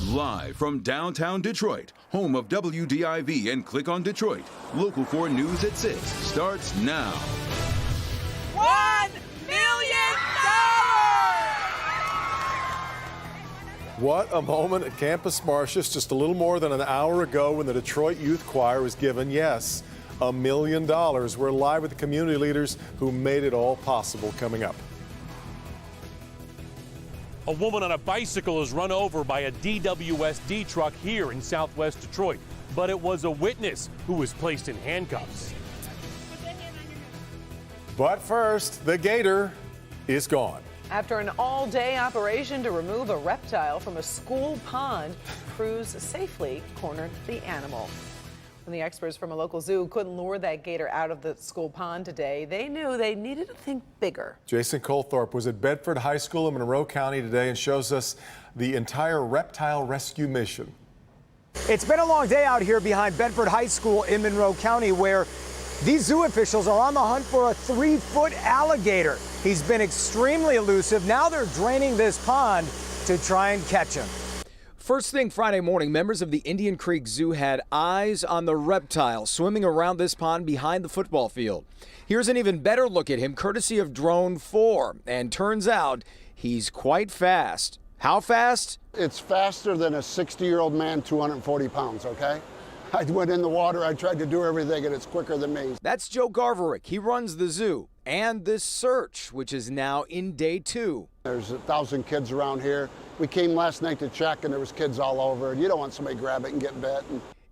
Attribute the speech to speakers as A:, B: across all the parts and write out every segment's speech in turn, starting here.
A: Live from downtown Detroit, home of WDIV and Click on Detroit, Local 4 News at 6 starts now.
B: $1 million!
C: What a moment at Campus Martius just a little more than an hour ago when the Detroit Youth Choir was given, yes, $1 million. We're live with the community leaders who made it all possible coming up.
D: A woman on a bicycle is run over by a DWSD truck here in southwest Detroit, but it was a witness who was placed in handcuffs.
C: But first, the Gator is gone.
B: After an all-day operation to remove a reptile from a school pond, crews safely cornered the animal. When the experts from a local zoo couldn't lure that gator out of the school pond today, they knew they needed to think bigger.
C: Jason Colthorpe was at Bedford High School in Monroe County today and shows us the entire reptile rescue mission.
E: It's been a long day out here behind Bedford High School in Monroe County, where these zoo officials are on the hunt for a 3-foot alligator. He's been extremely elusive. Now they're draining this pond to try and catch him.
F: First thing Friday morning, members of the Indian Creek Zoo had eyes on the reptile swimming around this pond behind the football field. Here's an even better look at him, courtesy of Drone 4. And turns out he's quite fast. How fast?
G: It's faster than a 60-year-old man, 240 pounds, okay? I went in the water, I tried to do everything, and it's quicker than me.
F: That's Joe Garverick. He runs the zoo and this search, which is now in day 2.
G: There's 1,000 kids around here. We came last night to check, and there was kids all over, and you don't want somebody to grab it and get bit.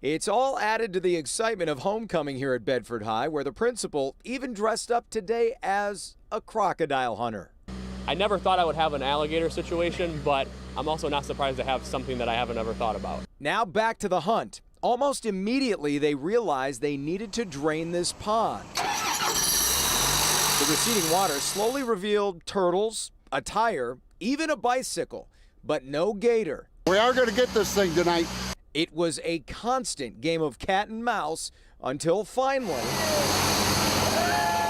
F: It's all added to the excitement of homecoming here at Bedford High, where the principal even dressed up today as a crocodile hunter.
H: I never thought I would have an alligator situation, but I'm also not surprised to have something that I haven't ever thought about.
F: Now back to the hunt. Almost immediately, they realized they needed to drain this pond. The receding water slowly revealed turtles, a tire, even a bicycle, but no gator.
G: We are going to get this thing tonight.
F: It was a constant game of cat and mouse until finally.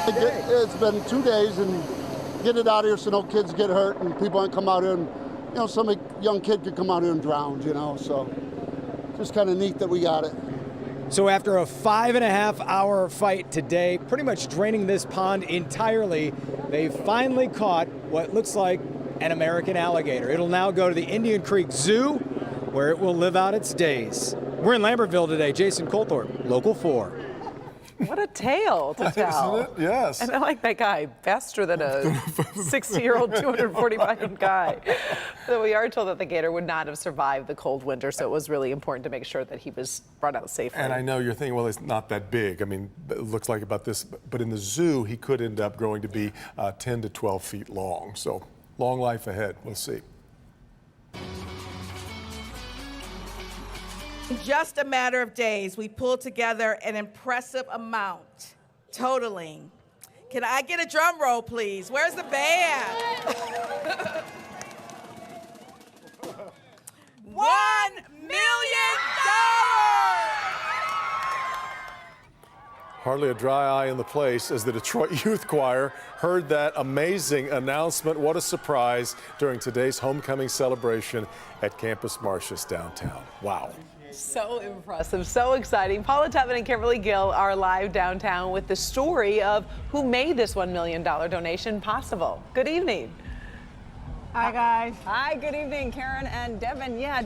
G: It's been 2 days, and get it out of here so no kids get hurt and people don't come out here and, some young kid could come out here and drown, so just kind of neat that we got it.
E: So after a 5.5-hour fight today, pretty much draining this pond entirely, they finally caught what looks like an American alligator. It'll now go to the Indian Creek Zoo, where it will live out its days. We're in Lambertville today. Jason Colthorpe, Local 4.
B: What a tale to tell.
C: Isn't it? Yes.
B: And I like that guy, faster than a 60-year-old, 240-pound guy. So we are told that the gator would not have survived the cold winter, so it was really important to make sure that he was brought out safely.
C: And I know you're thinking, well, it's not that big. I mean, it looks like about this, but in the zoo, he could end up growing to be 10 to 12 feet long. So long life ahead. We'll see.
I: In just a matter of days, we pulled together an impressive amount, totaling. Can I get a drum roll, please? Where's the band? $1 million!
C: Hardly a dry eye in the place as the Detroit Youth Choir heard that amazing announcement. What a surprise during today's homecoming celebration at Campus Martius downtown. Wow.
B: So impressive, so exciting. Paula Tubman and Kimberly Gill are live downtown with the story of who made this $1 million donation possible. Good evening.
J: Hi, guys. Hi, good evening, Karen and Devin. Yeah,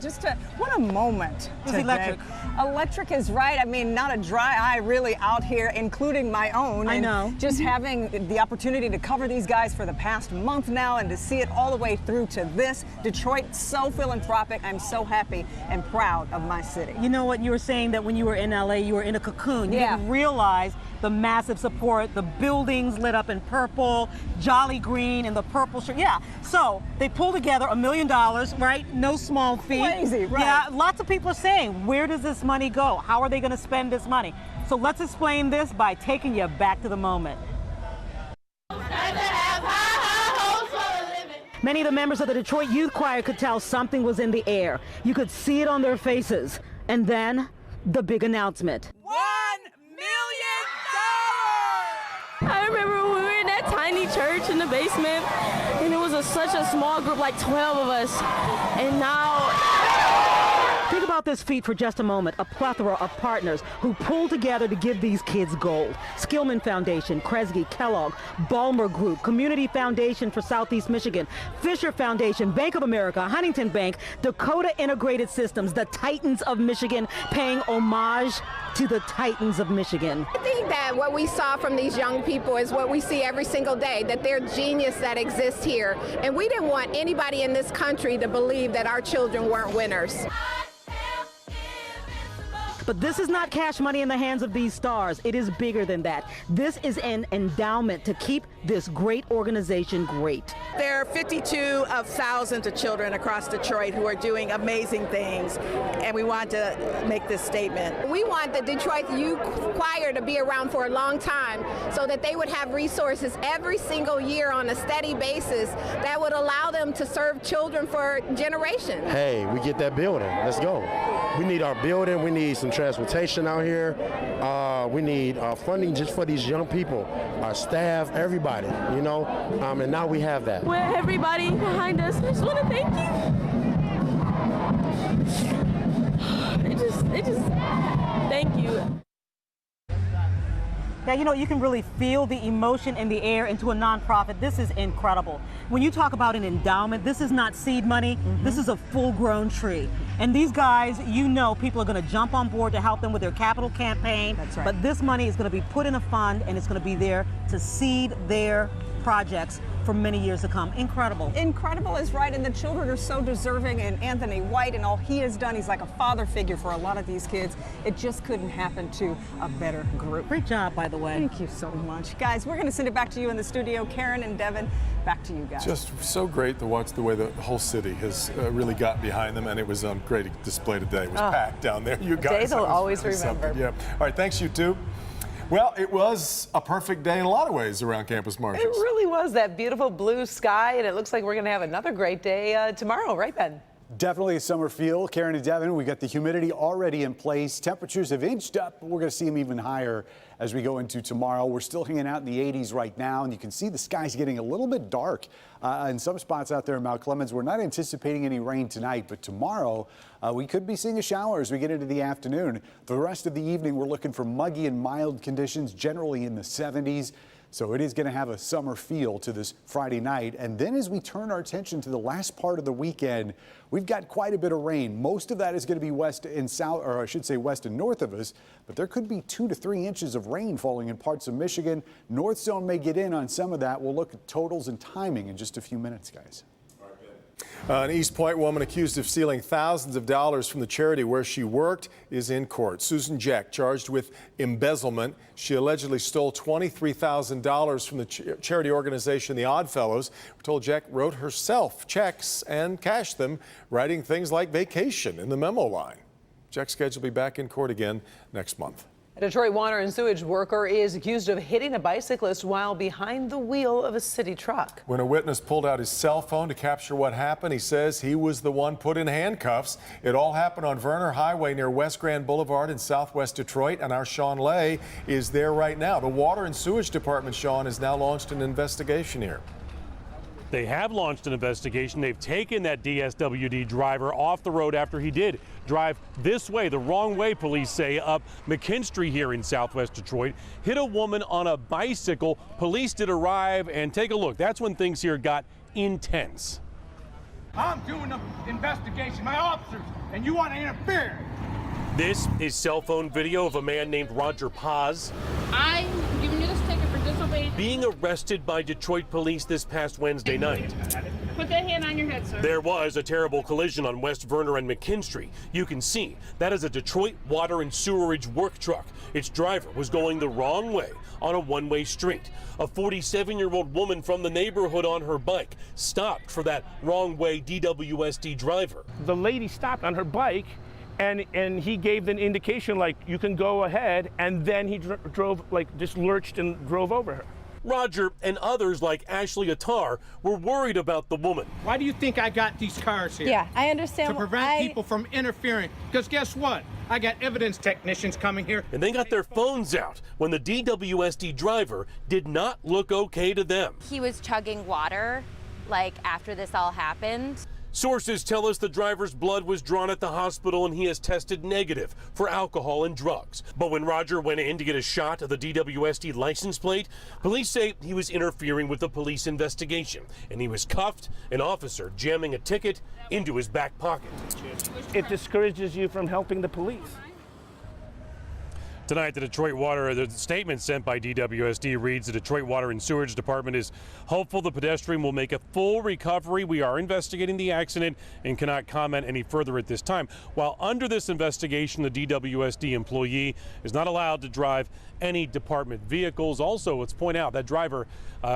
J: what a moment. It was electric. Electric is right. I mean, not a dry eye really out here, including my own.
K: I know.
J: Just having the opportunity to cover these guys for the past month now and to see it all the way through to this. Detroit, so philanthropic. I'm so happy and proud of my city.
K: You know what you were saying, that when you were in LA, you were in a cocoon. You didn't realize the massive support, the buildings lit up in purple, jolly green, and the purple shirt. Yeah, so they pulled together $1 million, right? No small feat.
J: Crazy, right?
K: Yeah, lots of people are saying, where does this money go? How are they going to spend this money? So let's explain this by taking you back to the moment. Many of the members of the Detroit Youth Choir could tell something was in the air. You could see it on their faces. And then the big announcement.
I: $1 million!
L: I remember when we were in that tiny church in the basement, and it was such a small group, like 12 of us, and now
K: about this feat for just a moment. A plethora of partners who pulled together to give these kids gold. Skillman Foundation, Kresge, Kellogg, Ballmer Group, Community Foundation for Southeast Michigan, Fisher Foundation, Bank of America, Huntington Bank, Dakota Integrated Systems, the Titans of Michigan, paying homage to the Titans of Michigan.
M: I think that what we saw from these young people is what we see every single day, that they're genius that exists here. And we didn't want anybody in this country to believe that our children weren't winners.
K: But this is not cash money in the hands of these stars. It is bigger than that. This is an endowment to keep this great organization great.
I: There are 52 of thousands of children across Detroit who are doing amazing things, and we want to make this statement.
M: We want the Detroit Youth Choir to be around for a long time so that they would have resources every single year on a steady basis that would allow them to serve children for generations.
N: Hey, we get that building. Let's go. We need our building. We need some transportation out here. We need funding just for these young people, our staff, everybody, you know, and now we have that.
L: With everybody behind us, I just want to thank you. It just, thank you.
K: Yeah, you know, you can really feel the emotion in the air into a nonprofit. This is incredible. When you talk about an endowment, this is not seed money. This is a full-grown tree. And these guys, you know, people are going to jump on board to help them with their capital campaign. That's right. But this money is going to be put in a fund, and it's going to be there to seed their projects for many years to come. Incredible.
J: Incredible is right, and the children are so deserving, and Anthony White and all he has done, he's like a father figure for a lot of these kids. It just couldn't happen to a better group.
K: Great job, by the way.
J: Thank you so much. Guys, we're going to send it back to you in the studio. Karen and Devin, back to you guys.
C: Just so great to watch the way the whole city has really got behind them, and it was on great display today. It was packed down there. You guys.
B: Day they'll always remember.
C: Yeah. All right, thanks you two. Well, it was a perfect day in a lot of ways around Campus Martius.
B: It really was, that beautiful blue sky, and it looks like we're going to have another great day tomorrow, right, Ben?
O: Definitely a summer feel. Karen and Devin, we got the humidity already in place. Temperatures have inched up, but we're going to see them even higher as we go into tomorrow. We're still hanging out in the 80s right now, and you can see the sky's getting a little bit dark in some spots out there in Mount Clemens. We're not anticipating any rain tonight, but tomorrow we could be seeing a shower as we get into the afternoon. The rest of the evening, we're looking for muggy and mild conditions, generally in the 70s. So it is going to have a summer feel to this Friday night. And then as we turn our attention to the last part of the weekend, we've got quite a bit of rain. Most of that is going to be west and south, or I should say west and north of us, but there could be 2 to 3 inches of rain falling in parts of Michigan. North zone may get in on some of that. We'll look at totals and timing in just a few minutes, guys.
C: An East Point woman accused of stealing thousands of dollars from the charity where she worked is in court. Susan Jack charged with embezzlement. She allegedly stole $23,000 from the charity organization, the Oddfellows. We're told Jack wrote herself checks and cashed them, writing things like vacation in the memo line. Jack's scheduled to be back in court again next month.
B: A Detroit water and sewage worker is accused of hitting a bicyclist while behind the wheel of a city truck.
C: When a witness pulled out his cell phone to capture what happened, he says he was the one put in handcuffs. It all happened on Verner Highway near West Grand Boulevard in southwest Detroit, and our Sean Lay is there right now. The Water and Sewage Department, Sean, has now launched an investigation here.
D: They have launched an investigation. They've taken that DSWD driver off the road after he did drive this way, the wrong way, police say, up McKinstry here in southwest Detroit, hit a woman on a bicycle. Police did arrive, and take a look. That's when things here got intense.
P: I'm doing an investigation, my officers, and you want to interfere.
D: This is cell phone video of a man named Roger Paz.
Q: I'm giving you this ticket for disobeying.
D: Being arrested by Detroit police this past Wednesday night.
Q: Put that hand on your head, sir.
D: There was a terrible collision on West Verner and McKinstry. You can see that is a Detroit water and sewerage work truck. Its driver was going the wrong way on a one-way street. A 47-year-old woman from the neighborhood on her bike stopped for that wrong way DWSD driver.
P: The lady stopped on her bike, and he gave an indication like, you can go ahead, and then he drove, like, just lurched and drove over her.
D: Roger and others like Ashley Attar were worried about the woman.
P: Why do you think I got these cars here?
Q: Yeah, I understand.
P: To prevent people from interfering. Because guess what? I got evidence technicians coming here.
D: And they got their phones out when the DWSD driver did not look okay to them.
R: He was chugging water, like, after this all happened.
D: Sources tell us the driver's blood was drawn at the hospital and he has tested negative for alcohol and drugs. But when Roger went in to get a shot of the DWSD license plate, police say he was interfering with the police investigation and he was cuffed, an officer jamming a ticket into his back pocket.
P: It discourages you from helping the police.
D: Tonight, the Detroit Water, the statement sent by DWSD reads, the Detroit Water and Sewerage Department is hopeful the pedestrian will make a full recovery. We are investigating the accident and cannot comment any further at this time. While under this investigation, the DWSD employee is not allowed to drive any department vehicles. Also, let's point out that driver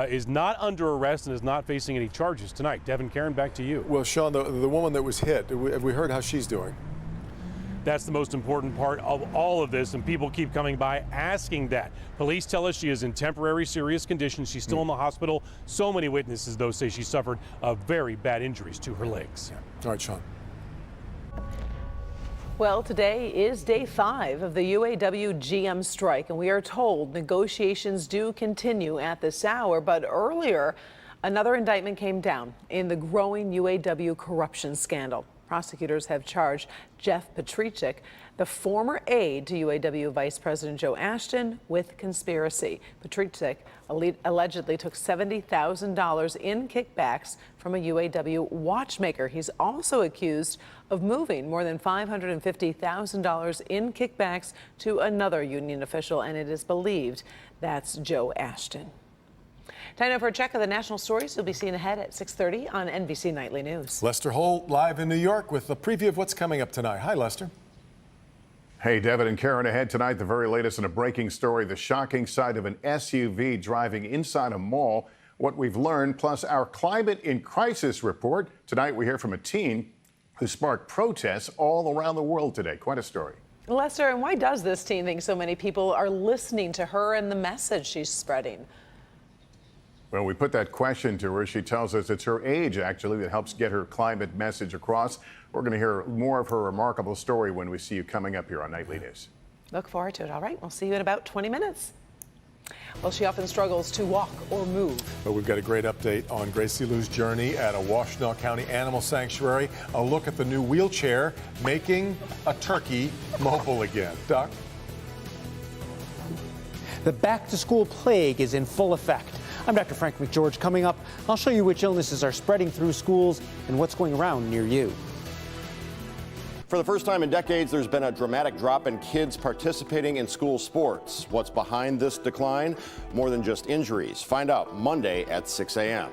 D: is not under arrest and is not facing any charges tonight. Devin, Karen, back to you.
C: Well, Sean, the woman that was hit, have we heard how she's doing?
D: That's the most important part of all of this, and people keep coming by asking that. Police tell us she is in temporary serious condition. She's still in the hospital. So many witnesses, though, say she suffered very bad injuries to her legs.
C: Yeah. All right, Sean.
B: Well, today is day 5 of the UAW GM strike, and we are told negotiations do continue at this hour. But earlier, another indictment came down in the growing UAW corruption scandal. Prosecutors have charged Jeff Petrichik, the former aide to UAW Vice President Joe Ashton, with conspiracy. Petrichik allegedly took $70,000 in kickbacks from a UAW watchmaker. He's also accused of moving more than $550,000 in kickbacks to another union official, and it is believed that's Joe Ashton. Time now for a check of the national stories you'll be seeing ahead at 6:30 on NBC Nightly News.
C: Lester Holt live in New York with a preview of what's coming up tonight. Hi, Lester.
R: Hey, Devin and Karen, ahead tonight, the very latest in a breaking story, the shocking sight of an SUV driving inside a mall, what we've learned, plus our climate in crisis report. Tonight, we hear from a teen who sparked protests all around the world today. Quite a story.
B: Lester, and why does this teen think so many people are listening to her and the message she's spreading?
R: Well, we put that question to her. She tells us it's her age, actually, that helps get her climate message across. We're going to hear more of her remarkable story when we see you coming up here on Nightly News.
B: Look forward to it. All right, we'll see you in about 20 minutes. Well, she often struggles to walk or move.
C: But we've got a great update on Gracie Lou's journey at a Washtenaw County animal sanctuary. A look at the new wheelchair making a turkey mobile again. Doc?
S: The back-to-school plague is in full effect. I'm Dr. Frank McGeorge. Coming up, I'll show you which illnesses are spreading through schools and what's going around near you.
T: For the first time in decades, there's been a dramatic drop in kids participating in school sports. What's behind this decline? More than just injuries. Find out Monday at 6 a.m.